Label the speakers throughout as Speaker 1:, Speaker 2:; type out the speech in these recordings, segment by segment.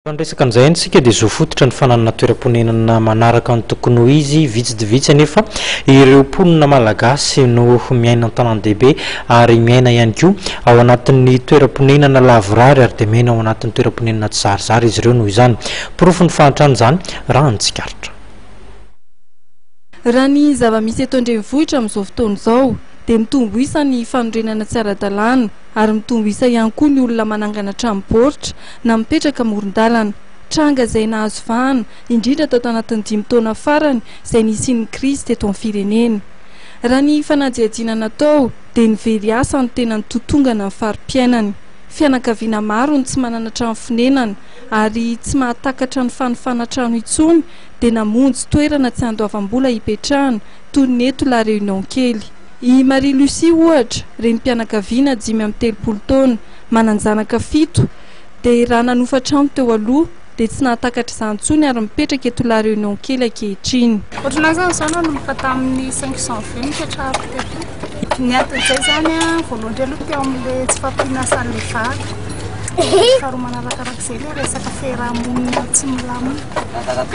Speaker 1: Resaka an'izay antsika dia zo fototra ny fananana toeram-ponenana manaraka ny tokony ho izy vitsy dia vitsy anefa ireo mponina malagasy no miaina an-tanan-dehibe ary miaina ihany koa ao anatin'ny toeram-ponenana lavorary ary dia miaina ao anatin'ny toeram-ponenana tsy zarizary izy ireo noho izany porofo ny fahantrany izany raha nitsikaritra.
Speaker 2: Raha ny zava-misy eto an-drenivohitra amin'izao fotoana izao dia mitombo isa ny fanorenana tsy ara-dalàna ary mitombo isa ihany koa ny olona manangana tranom-baoritra na mipetraka amoron-dalana. Tranga izay nahazo vahana indrindra tao anatin'ny 5 taona farany izay nisian'ny krisy teto amin'ny firenena. Raha ny fanajiajiana natao dia nivery asa ny tena nitotongana ny fari-piainany. Fianakaviana maro ny tsy manana trano fonenana ary tsy mahatakatra ny fanofana trano intsony dia namonjy toerana tsy andoavam-bola hipetrahana toy ny eto La Réunion kely. I Marie Lucie ohatra, renim-pianakaviana 5 taona, mananjanaka 7 dia raha nanofa trano teo aloha dia tsy nahatakatra izany intsony ary mipetraka eto La Réunion kely ankehitriny.
Speaker 3: Ohatran'izany izany nanomboka tamin'ny 520 nipetrahako teto. Ny anton'izay zany voalohany aloha teo amin'ilay tsy fampinasan'ilay vary. Faharoa manarakarak'izay ilay resaka fiarahamonina tsy milamina.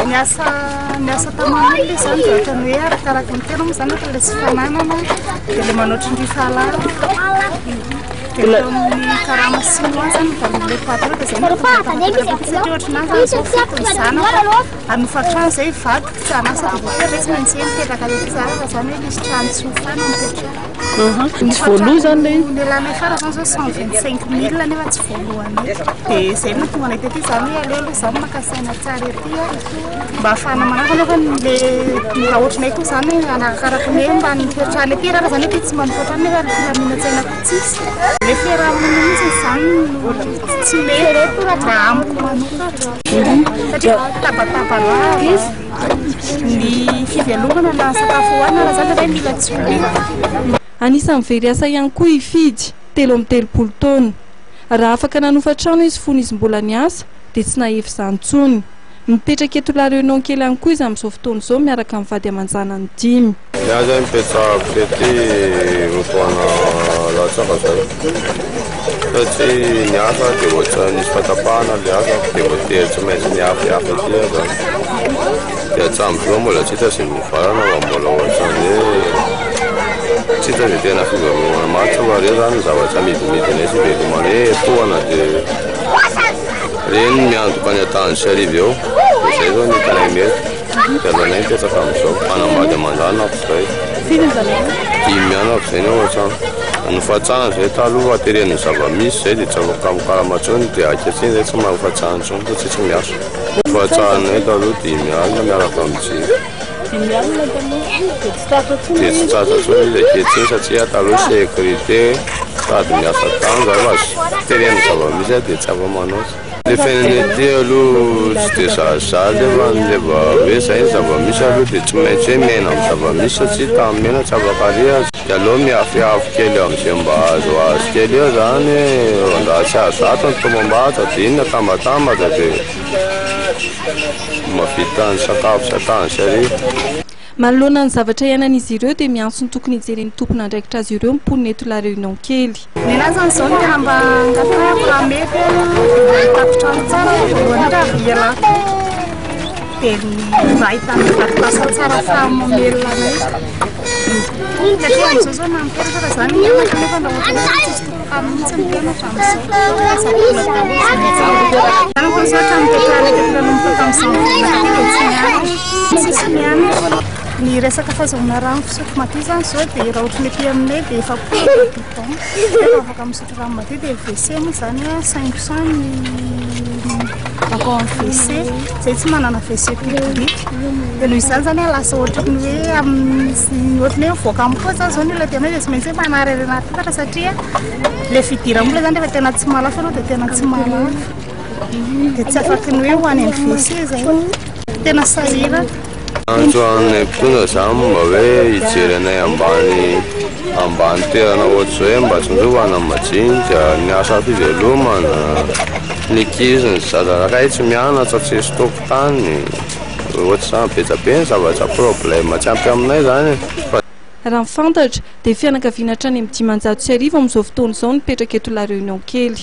Speaker 3: Niasa taman'olona izany dia ohatrany hoe arakaraka ny tena moa izany ohatra ilay tsy fananana dia ilay manoatra ny rifahalala. Dia teo amin'ny karama sinoa zany valon'ilay patro dia izay satria ohatran'azy zao fotony zanaka anofa trano izay vaky tsy anasa dia voatery tsy maintsy mipetraka rehetra zaraka zany hoe misy trano tsy hofana mipetraka.
Speaker 2: Tsy voaloha zany
Speaker 3: ilay lana fara zany zao 125 000 nefa tsy voalohany dia izay no tonga anay tety zany hoe aleo aloha izany makasaina tsara ety mba ahafahana manaka nefa raha ohatranay koa zany anakaraka ny hoe mba nipetrahana ety raha zany ety tsy manofotrany nefa filaminatsaina tsisy ilay fiarahamonina mihitsy izany tsy mety raha amiko manokatra satria tabataba izy ny fivelomana na sakafo hoanina raha zany raha mila tsy olena.
Speaker 2: Anisan'ny very asa ihany koa ifidy 30 taona. Raha afaka nanofa trano izy fony izy mbola niasa dia tsy nahefy izany intsony. Mipetraka eto La Réunion kely ihany koa izy amin'izao fotoana izao miaraka amin'ny vady aman-janany 5.
Speaker 4: Iaho zany mipetrahako tety rotoana latsaka zay satria niasa dia ohatra nisy fatapahana ilay asako dia voatery tsy maintsy niafiafa ety zany dia hatramizao mbola tsy hita sy mivarana fa mbola ohatran'ny hoe tsy hita dia tena fivaromana matso fa reo zany zavatra midimidina sy velomana hoe tohana dia reny miantoka any an-tany sy arivo eo dia izay zao ny hitanay mety dia alonay mipetraka amin'izao manambady aman-janako izay 5 anako izay ny ohatrany anofatrana izay taloha ateren'ny zava-misy izay dia tsy afaka mokaramantsony dia ankehitriny izay tsy mahafatrana intsony satria tsy miasa nofatranay taloha 5 alina miaraka amin'ny 5 dia tsy tratra intsony izy ankehitriny satria taloha sécurité sady miasa tany zava teren'ny zava-misy dia tsy afa-manaotra. Le fiainana ety aloha tsy dia zazaly fa nleva hoe zay ny zava-misy aloha dia tsy maintsy hoe miaina amin'ny zava-misy satria tamin'ny miaina tsy afaka dia aloha miafiafy kely amin'izay mba azo kely eo zany raha tsy azo ato ny tombam-barotra dia inona tambatambatra dia mahavita ny sakafo satany sy arivo.
Speaker 2: Manoloana ny zavatra iainan'izy ireo dia miantso ny tokony hijeren'ny tompona andraikitra azy ireo mponina eto La Réunion kely.
Speaker 3: Nenazy zany izao no tena mba ngatahako raha mety takotrano tsara voalohany raha velako dia mba ahitana vatom-pasa tsara fahamomelona anay satria amin'izao zao na mipetraka zany mianatra nefa nda ohatra tsisy topoka mihitsy mianatra amin'izao zany koa zao hatra mipetrahana teto nanomboka tamin'izao tsisy mianatra. Ny resaka fahazonana rano fisotro madio zany zao dia raha ohatry ny ety aminay dia efa bidon dia afaka misotro rano madio dia WC moa zany 500 ny encore WC izay tsy manana WC public dia noho izany zany lasa ohatran'ny hoe amin'ny ohatran'ny hoe mivoaka amin'ny poa zany zao ny olona dia aminay dia tsy maintsy hoe manararena tatara satria ilay fidiram-bola zany rehefa tena tsy malafa aloha dia tena tsy malafa dia tsy afaka ny hoe ho any amin'ny WC zay tena sahirana.
Speaker 4: Andro amin'ny mpitondra izany mba hoe hijery anay ambany toerana ohatry izao hoe mba tsindrovana ny majinika ny asa fivelomana ny ankizy ny zazararay tsy mianatra tsisy tokotany ohatry izany betsabe ny zavatra problème tsy ampy aminay zany.
Speaker 2: Raha ny fantatra dia fianakaviana hatrany amin'ny 500 sy arivo amin'izao fotoana izao nipetraka eto La Réunion kely.